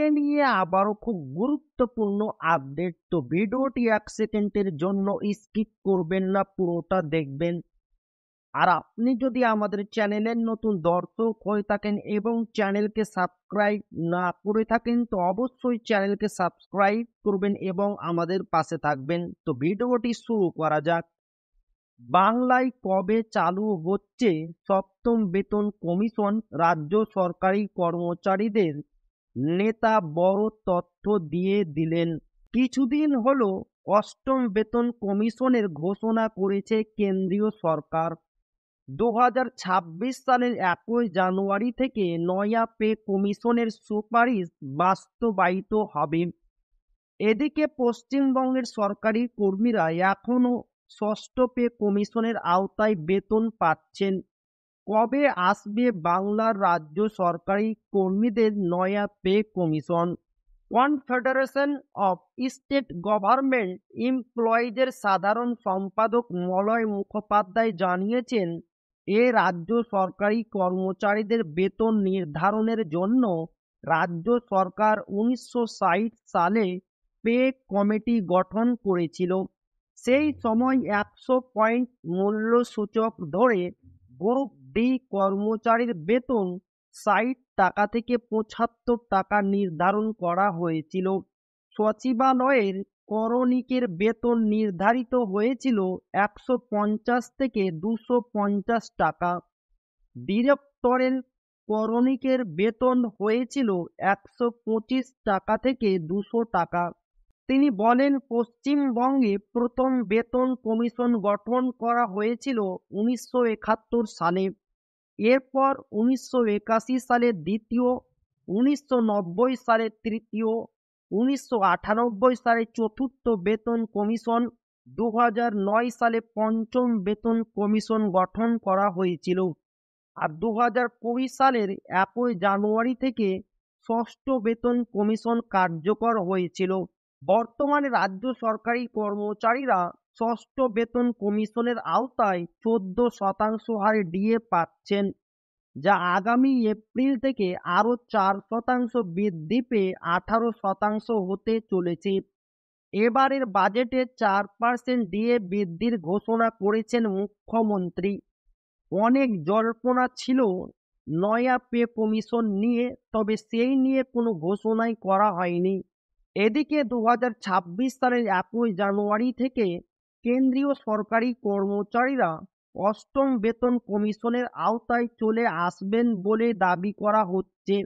DA নিয়ে আবারও খুব গুরুত্বপূর্ণ আপডেট। তো ভিডিওটি 1 সেকেন্ডের জন্য স্কিপ করবেন না, পুরোটা দেখবেন। আর আপনি যদি আমাদের চ্যানেলের নতুন দর্শক হয়ে থাকেন এবং চ্যানেলকে সাবস্ক্রাইব না করে থাকেন, তো অবশ্যই চ্যানেলকে সাবস্ক্রাইব করবেন এবং আমাদের পাশে থাকবেন। তো ভিডিওটি শুরু করা যাক। বাংলায় কবে চালু হচ্ছে সপ্তম বেতন কমিশন? রাজ্য সরকারি কর্মচারীদের নেতা বড় তথ্য দিয়ে দিলেন। কিছুদিন হলো অষ্টম বেতন কমিশনের ঘোষণা করেছে কেন্দ্রীয় সরকার। 2026 সালের 1 জানুয়ারি থেকে নয়া পে কমিশনের সুপারিশ বাস্তবায়িত হবে। এদিকে পশ্চিমবঙ্গের সরকারি কর্মীরা এখনো ষষ্ঠ পে কমিশনের আওতায় বেতন পাচ্ছেন। কবে আসবে বাংলার রাজ্য সরকারি কর্মীদের নয়া pay commission? Confederation of state government এমপ্লয়িজের সাধারণ সম্পাদক মলয় মুখোপাধ্যায় জানিয়েছেন, রাজ্য সরকারি কর্মচারীদের বেতন নির্ধারণের জন্য রাজ্য সরকার 1960 সালে পে কমিটি গঠন করেছিল। সেই সময় 100 পয়েন্ট মূল্যসূচক ধরে গ্রুপ ডি কর্মচারীর বেতন 60 টাকা থেকে 75 টাকা নির্ধারণ করা হয়েছিল। সচিবালয়ের করণিকের বেতন নির্ধারিত হয়েছিল 150 থেকে 250 টাকা। ডিরেক্টরের করণিকের বেতন হয়েছিল 125 টাকা থেকে 200 টাকা। তিনি বলেন, পশ্চিমবঙ্গে প্রথম বেতন কমিশন গঠন করা হয়েছিল 1971 সালে। এরপর 1981 সালে দ্বিতীয়, 1990 সালে তৃতীয়, 1998 সালে চতুর্থ বেতন কমিশন, 2009 সালে পঞ্চম বেতন কমিশন গঠন করা হয়েছিল। আর 2020 সালের 1 জানুয়ারি থেকে ষষ্ঠ বেতন কমিশন কার্যকর হয়েছিল। বর্তমানে রাজ্য সরকারি কর্মচারীরা ষষ্ঠ বেতন কমিশনের আওতায় 14% হারে ডিএ পাচ্ছেন, যা আগামী এপ্রিল থেকে আরও 4% বৃদ্ধি পেয়ে 18% হতে চলেছে। এবারের বাজেটে 4% ডিএ বৃদ্ধির ঘোষণা করেছেন মুখ্যমন্ত্রী। অনেক জল্পনা ছিল নয়া পে কমিশন নিয়ে, তবে সেই নিয়ে কোনো ঘোষণাই করা হয়নি। এদিকে 2026 সালের 1 জানুয়ারি থেকে কেন্দ্রীয় সরকারি কর্মচারীরা অষ্টম বেতন কমিশনের আওতায় চলে আসবেন বলে দাবি করা হচ্ছে।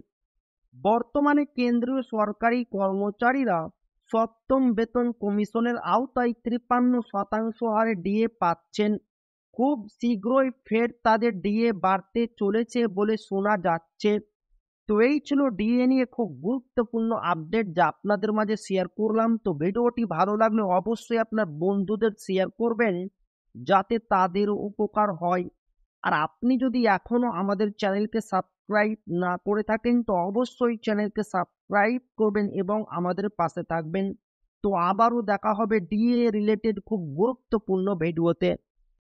বর্তমানে কেন্দ্রীয় সরকারি কর্মচারীরা সপ্তম বেতন কমিশনের আওতায় 53% হারে ডিএ পাচ্ছেন। খুব শীঘ্রই ফের তাদের ডিএ বাড়তে চলেছে বলে শোনা যাচ্ছে। তো এই ছিল ডিএ নিয়ে খুব গুরুত্বপূর্ণ আপডেট, যা আপনাদের মাঝে শেয়ার করলাম। তো ভিডিওটি ভালো লাগলে অবশ্যই আপনার বন্ধুদের শেয়ার করবেন, যাতে তাদের উপকার হয়। আর আপনি যদি এখনো আমাদের চ্যানেলকে সাবস্ক্রাইব না করে থাকেন, তো অবশ্যই চ্যানেলকে সাবস্ক্রাইব করবেন এবং আমাদের পাশে থাকবেন। তো আবারও দেখা হবে ডিএ রিলেটেড খুব গুরুত্বপূর্ণ ভিডিওতে।